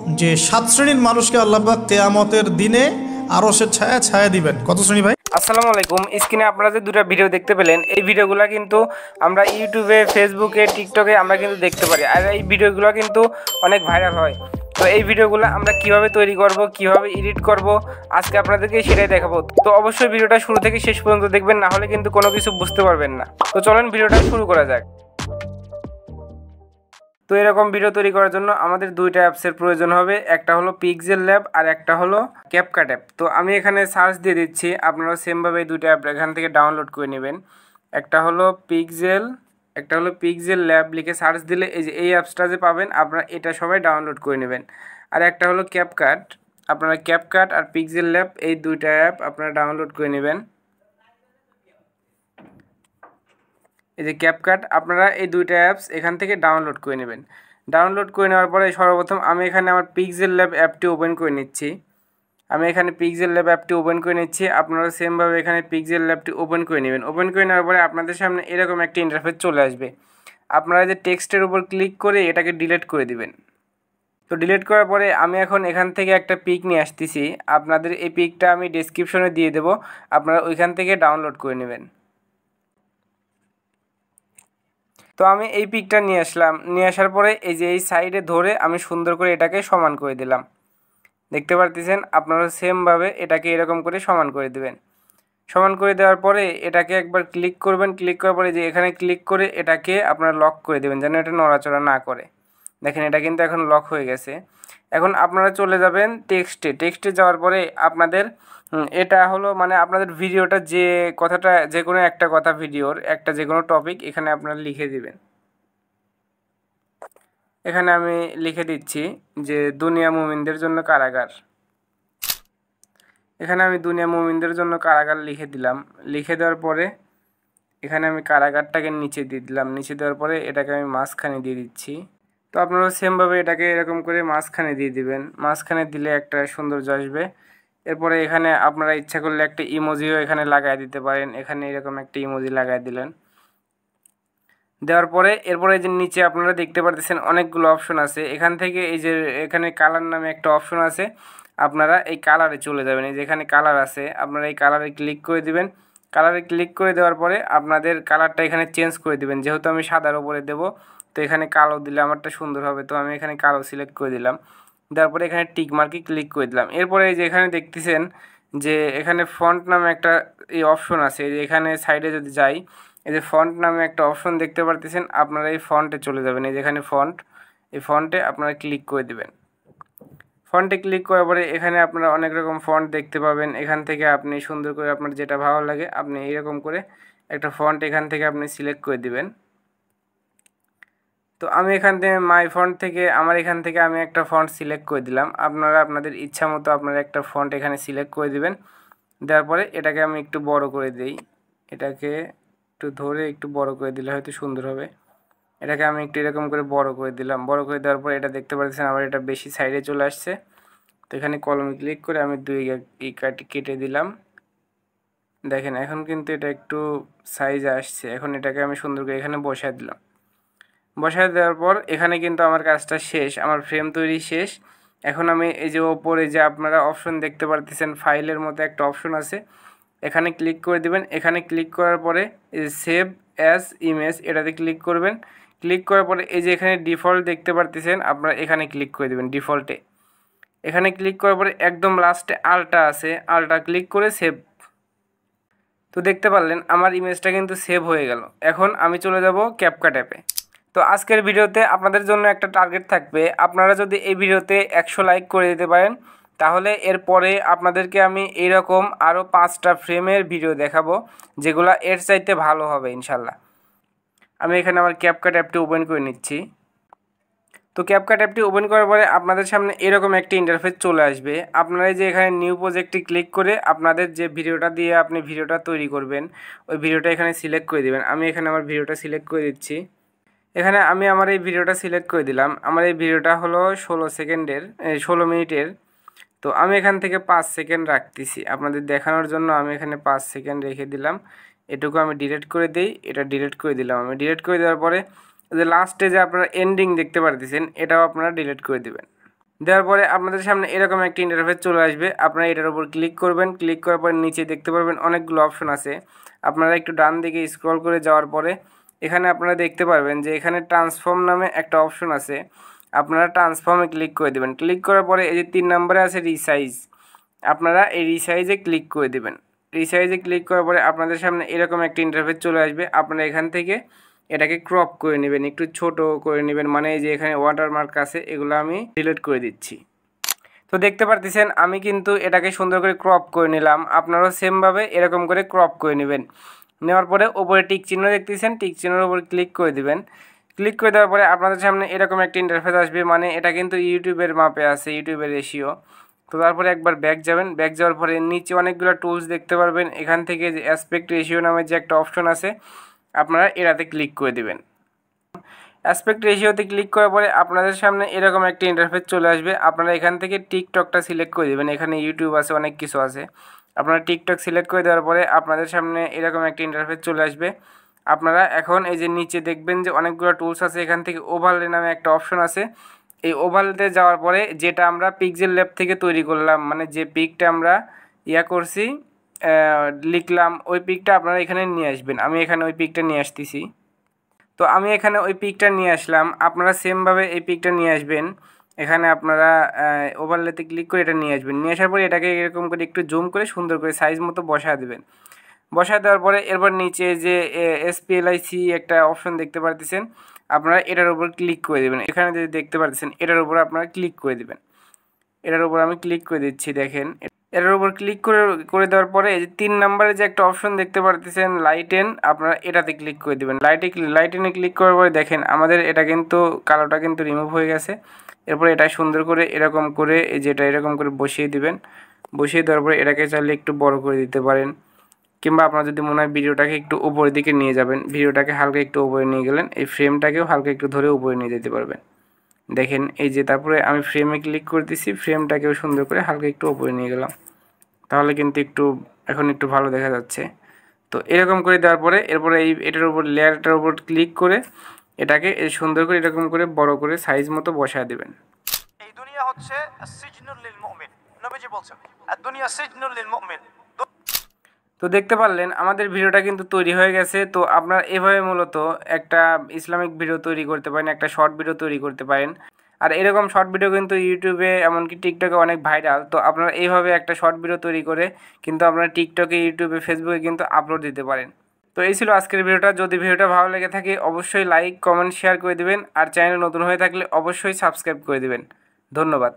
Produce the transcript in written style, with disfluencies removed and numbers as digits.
যে 7 শ্রেণীর মানুষকে আল্লাহ পাক কিয়ামতের দিনে আরশের ছায়া ছায়া দিবেন। কত শ্রেণী ভাই? আসসালামু আলাইকুম। স্ক্রিনে আপনারা যে দুটো ভিডিও দেখতে পেলেন, এই ভিডিওগুলো কিন্তু আমরা ইউটিউবে, ফেসবুকে, টিকটকে আমরা কিন্তু দেখতে পারি, আর এই ভিডিওগুলো কিন্তু অনেক ভাইরাল হয়। তো এই ভিডিওগুলো আমরা কিভাবে তৈরি করব, কিভাবে এডিট করব, আজকে আপনাদেরকে সেটাই দেখাবো। তো অবশ্যই ভিডিওটা শুরু থেকে শেষ পর্যন্ত দেখবেন, না হলে কিন্তু কোনো কিছু বুঝতে পারবেন না। তো চলেন ভিডিওটা শুরু করা যাক। তো এরকম ভিডিও তৈরি করার জন্য আমাদের দুইটা অ্যাপসের প্রয়োজন হবে, একটা হলো পিক্সেল ল্যাব আর একটা হলো ক্যাপকাট অ্যাপ। তো আমি এখানে সার্চ দিয়ে দিচ্ছি, আপনারা সেমভাবে এই দুইটা অ্যাপ এখান থেকে ডাউনলোড করে নেবেন। একটা হলো পিক্সেল ল্যাব লিখে সার্চ দিলে এই যে এই অ্যাপসটা যে পাবেন, আপনারা এটা সবাই ডাউনলোড করে নেবেন। আর একটা হলো ক্যাপকাট, আপনারা ক্যাপকাট আর পিক্সেল ল্যাব এই দুইটা অ্যাপ আপনারা ডাউনলোড করে নেবেন। এই যে ক্যাপকাট, আপনারা এই দুইটা অ্যাপস এখান থেকে ডাউনলোড করে নেবেন। ডাউনলোড করে নেওয়ার পরে সর্বপ্রথম আমি এখানে আমার পিক্সেল ল্যাব অ্যাপটি ওপেন করে নিচ্ছি। আপনারা সেমভাবে এখানে পিক্সেল ল্যাবটি ওপেন করে নেবেন। ওপেন করে নেওয়ার পরে আপনাদের সামনে এরকম একটা ইন্টারফেস চলে আসবে। আপনারা যে টেক্সটের উপর ক্লিক করে এটাকে ডিলিট করে দিবেন। তো ডিলিট করার পরে আমি এখন এখান থেকে একটা পিক নিয়ে আসতেছি, আপনাদের এই পিকটা আমি ডেসক্রিপশনে দিয়ে দেবো, আপনারা ওইখান থেকে ডাউনলোড করে নেবেন। তো আমি এই পিকটা নিয়ে আসলাম, নিয়ে আসার পরে এই যে এই সাইডে ধরে আমি সুন্দর করে এটাকে সমান করে দিলাম। দেখতে পারতেছেন, আপনারা সেমভাবে এটাকে এরকম করে সমান করে দেবেন। সমান করে দেওয়ার পরে এটাকে একবার ক্লিক করবেন, ক্লিক করার পরে যে এখানে ক্লিক করে এটাকে আপনারা লক করে দেবেন, যেন এটা নড়াচড়া না করে। দেখেন এটা কিন্তু এখন লক হয়ে গেছে। এখন আপনারা চলে যাবেন টেক্সটে যাওয়ার পরে আপনাদের এটা হলো মানে আপনাদের ভিডিওটা যে কথাটা, যে কোনো একটা কথা, ভিডিওর একটা যে কোনো টপিক এখানে আপনারা লিখে দিবেন। এখানে আমি লিখে দিচ্ছি যে দুনিয়া মুমিনদের জন্য কারাগার। এখানে আমি দুনিয়া মুমিনদের জন্য কারাগার লিখে দিলাম। লিখে দেওয়ার পরে এখানে আমি কারাগারটাকে নিচে দিয়ে দিলাম। নিচে দেওয়ার পরে এটাকে আমি মাঝখানে দিয়ে দিচ্ছি। তো আপনারা সেমভাবে এটাকে এরকম করে মাঝখানে দিয়ে দিবেন। মাঝখানে দিলে একটা সৌন্দর্য আসবে। এরপরে এখানে আপনারা ইচ্ছা করলে একটা ইমোজিও এখানে লাগাই দিতে পারেন। এখানে এরকম একটা ইমোজি লাগাই দিলেন। দেওয়ার পরে এরপরে যে নিচে আপনারা দেখতে পারতেছেন অনেকগুলো অপশন আছে। এখান থেকে এই যে এখানে কালার নামে একটা অপশন আছে, আপনারা এই কালারে চলে যাবেন। এই যে এখানে কালার আছে, আপনারা এই কালারে ক্লিক করে দিবেন। কালারে ক্লিক করে দেওয়ার পরে আপনাদের কালারটা এখানে চেঞ্জ করে দিবেন। যেহেতু আমি সাদার উপরে দেব, তো এখানে কালো দিলে আমারটা সুন্দর হবে, তো আমি এখানে কালো সিলেক্ট করে দিলাম। দেওয়ার পরে এখানে টিক মার্কে ক্লিক করে দিলাম। এরপরে এই যে এখানে দেখতেছেন যে এখানে ফন্ট নামে একটা এই অপশন আছে। এই যে এখানে সাইডে যদি যাই, এই যে ফন্ট নামে একটা অপশন দেখতে পারতেছেন, আপনারা এই ফন্টে চলে যাবেন। এই যেখানে ফন্ট, এই ফন্টে আপনারা ক্লিক করে দিবেন। ফন্টে ক্লিক করার পরে এখানে আপনারা অনেক রকম ফন্ট দেখতে পাবেন। এখান থেকে আপনি সুন্দর করে আপনার যেটা ভালো লাগে আপনি এইরকম করে একটা ফন্ট এখান থেকে আপনি সিলেক্ট করে দিবেন। তো আমি এখান থেকে মাই ফন্ট থেকে এখান থেকে আমি একটা ফন্ট সিলেক্ট করে দিলাম। আপনারা আপনাদের ইচ্ছা মতো আপনারা একটা ফন্ট এখানে সিলেক্ট করে দিবেন। দেওয়ার পরে এটাকে আমি একটু বড় করে দিই। এটাকে একটু ধরে একটু বড় করে দিলে হয়তো সুন্দর হবে। এটাকে আমি একটু এরকম করে বড় করে দিলাম। বড় করে দেওয়ার পর এটা দেখতে পাচ্ছেন আবার এটা বেশি সাইডে চলে আসছে। তো এখানে কলমে ক্লিক করে আমি দুই কেটে দিলাম। দেখেন এখন কিন্তু এটা একটু সাইজে আসছে। এখন এটাকে আমি সুন্দর করে এখানে বসায় দিলাম। বসায় দেওয়ার পর এখানে কিন্তু আমার কাজটা শেষ, আমার ফ্রেম তৈরি শেষ। এখন আমি এই যে ওপরে যে আপনারা অপশন দেখতে পারতেছেন, ফাইলের মতো একটা অপশন আছে, এখানে ক্লিক করে দিবেন। এখানে ক্লিক করার পরে এই যে সেভ অ্যাজ ইমেজ এটাতে ক্লিক করবেন। ক্লিক করার পরে এই যে এখানে ডিফল্ট দেখতে পারতেছেন, আপনারা এখানে ক্লিক করে দিবেন ডিফল্টে। এখানে ক্লিক করার পরে একদম লাস্টে আলটা আছে, আলটা ক্লিক করে সেভ। তো দেখতে পারলেন আমার ইমেজটা কিন্তু সেভ হয়ে গেল। এখন আমি চলে যাব ক্যাপকাট অ্যাপে। তো আজকের ভিডিওতে আপনাদের জন্য একটা টার্গেট থাকবে, আপনারা যদি এই ভিডিওতে 100 লাইক করে দিতে পারেন, তাহলে এরপরে আপনাদেরকে আমি এইরকম আরও 5টা ফ্রেমের ভিডিও দেখাবো, যেগুলো এর চাইতে ভালো হবে ইনশাল্লাহ। আমি এখানে আমার ক্যাপকাট অ্যাপটি ওপেন করে নিচ্ছি। তো ক্যাপকাট অ্যাপটি ওপেন করার পরে আপনাদের সামনে এরকম একটি ইন্টারফেস চলে আসবে। আপনারা যে এখানে নিউ প্রজেক্টটি ক্লিক করে আপনাদের যে ভিডিওটা দিয়ে আপনি ভিডিওটা তৈরি করবেন, ওই ভিডিওটা এখানে সিলেক্ট করে দেবেন। আমি এখানে আমার ভিডিওটা সিলেক্ট করে দিচ্ছি। এখানে আমি আমার এই ভিডিওটা সিলেক্ট করে দিলাম। আমার এই ভিডিওটা হলো 16 মিনিটের। তো আমি এখান থেকে 5 সেকেন্ড রাখতেছি আপনাদের দেখানোর জন্য। আমি এখানে 5 সেকেন্ড রেখে দিলাম। এটুকু আমি ডিলিট করে দিই, এটা ডিলিট করে দিলাম। আমি ডিলিট করে দেওয়ার পরে যে লাস্টে যে আপনারা এন্ডিং দেখতে পারতেছেন, এটাও আপনারা ডিলিট করে দিবেন। দেওয়ার পরে আপনাদের সামনে এরকম একটা ইন্টারফেস চলে আসবে। আপনারা এটার উপর ক্লিক করবেন। ক্লিক করার পরে নিচে দেখতে পারবেন অনেকগুলো অপশন আছে। আপনারা একটু ডান দিকে স্ক্রল করে যাওয়ার পরে এখানে আপনারা দেখতে পারবেন যে এখানে ট্রান্সফর্ম নামে একটা অপশন আছে। আপনারা ট্রান্সফর্মে ক্লিক করে দেবেন। ক্লিক করার পরে এই যে 3 নম্বরে আছে রিসাইজ, আপনারা এই রিসাইজে ক্লিক করে দেবেন। রিসাইজে ক্লিক করার পরে আপনাদের সামনে এরকম একটা ইন্টারফেস চলে আসবে। আপনারা এখান থেকে এটাকে ক্রপ করে নেবেন, একটু ছোট করে নেবেন, মানে এই যে এখানে ওয়াটারমার্ক আছে এগুলো আমি ডিলিট করে দিচ্ছি। তো দেখতে পারতেছেন আমি কিন্তু এটাকে সুন্দর করে ক্রপ করে নিলাম। আপনারাও সেমভাবে এরকম করে ক্রপ করে নেবেন। নেওয়ার পরে ওপরে টিক চিহ্ন দেখতেছেন, টিক চিহ্নের উপর ক্লিক করে দিবেন। ক্লিক করে দেওয়ার পরে আপনাদের সামনে এরকম একটা ইন্টারফেস আসবে, মানে এটা কিন্তু ইউটিউবের মাপে আছে, ইউটিউবের রেশিও। তো তারপরে একবার ব্যাক যাবেন। ব্যাক যাওয়ার পরে নিচে অনেকগুলো টুলস দেখতে পারবেন। এখান থেকে যে অ্যাসপেক্ট রেশিও নামে যে একটা অপশন আছে আপনারা এটাতে ক্লিক করে দেবেন। অ্যাসপেক্ট রেশিওতে ক্লিক করার পরে আপনাদের সামনে এরকম একটা ইন্টারফেস চলে আসবে। আপনারা এখান থেকে টিকটকটা সিলেক্ট করে দেবেন। এখানে ইউটিউব আছে, অনেক কিছু আছে। আপনারা টিকটক সিলেক্ট করে দেওয়ার পরে আপনাদের সামনে এরকম একটা ইন্টারফেস চলে আসবে। আপনারা এখন এই যে নিচে দেখবেন যে অনেকগুলো টুলস আছে। এখান থেকে ওভারলে নামে একটা অপশন আছে। এই ওভারলেতে যাওয়ার পরে যেটা আমরা পিক্সেল ল্যাব থেকে তৈরি করলাম, মানে যে পিকটা আমরা করছি, লিখলাম, ওই পিকটা আপনারা এখানে নিয়ে আসবেন। আমি এখানে ওই পিকটা নিয়ে আসতেছি। তো আমি এখানে ওই পিকটা নিয়ে আসলাম। আপনারা সেমভাবে এই পিকটা নিয়ে আসবেন। এখানে আপনারা ওভারলেতে ক্লিক করে এটা নিয়ে আসবেন। নিয়ে আসার পরে এটাকে এরকম করে একটু জুম করে সুন্দর করে সাইজ মতো বসায় দেবেন। বসায় দেওয়ার পরে এরপর নিচে যে SPLIC একটা অপশন দেখতে পারতেছেন, আপনারা এটার উপর ক্লিক করে দেবেন। এখানে যদি দেখতে পারতেছেন এটার উপর আপনারা ক্লিক করে দেবেন। এটার উপর আমি ক্লিক করে দিচ্ছি। দেখেন এটার উপর ক্লিক করে দেওয়ার পরে এই যে 3 নম্বরে যে একটা অপশন দেখতে পারতেছেন লাইটেন, আপনারা এটাতে ক্লিক করে দেবেন। লাইটেনে ক্লিক করার পরে দেখেন আমাদের এটা কিন্তু কালোটা কিন্তু রিমুভ হয়ে গেছে। এরপরে এটা সুন্দর করে এরকম করে এই যেটা এরকম করে বসিয়ে দিবেন। বসিয়ে দেওয়ার পরে এটাকে চাইলে একটু বড় করে দিতে পারেন, কিংবা আপনার যদি মনে হয় ভিডিওটাকে একটু উপরের দিকে নিয়ে যাবেন, ভিডিওটাকে হালকা একটু উপরে নিয়ে গেলেন, এই ফ্রেমটাকেও হালকা একটু ধরে উপরে নিয়ে যেতে পারবেন। দেখেন এই যে তারপরে আমি ফ্রেমে ক্লিক করতেছি, ফ্রেমটাকেও সুন্দর করে হালকা একটু উপরে নিয়ে গেলাম। তাহলে কিন্তু এখন একটু ভালো দেখা যাচ্ছে। তো এরকম করে দেওয়ার পরে এরপরে এটার উপর লেয়ারটার উপর ক্লিক করে এটাকে সুন্দর করে এরকম করে বড় করে সাইজ মতো বসায় দেবেন। এই দুনিয়া হচ্ছে সিজনুল লিল মুমিন, নবীজি বলেছেন দুনিয়া সিজনুল লিল মুমিন। তো দেখতে পারলেন আমাদের ভিডিওটা কিন্তু তৈরি হয়ে গেছে। তো আপনারা এভাবে মূলত একটা ইসলামিক ভিডিও তৈরি করতে পারেন, একটা শর্ট ভিডিও তৈরি করতে পারেন। আর এরকম শর্ট ভিডিও কিন্তু ইউটিউবে এমনকি টিকটকে অনেক ভাইরাল। তো আপনারা এইভাবে একটা শর্ট ভিডিও তৈরি করে কিন্তু আপনারা টিকটকে, ইউটিউবে, ফেসবুকে কিন্তু আপলোড দিতে পারেন। তো এই ছিল আজকের ভিডিওটা। যদি ভিডিওটা ভালো লেগে থাকে অবশ্যই লাইক, কমেন্ট, শেয়ার করে দিবেন। আর চ্যানেলে নতুন হয়ে থাকলে অবশ্যই সাবস্ক্রাইব করে দিবেন। ধন্যবাদ।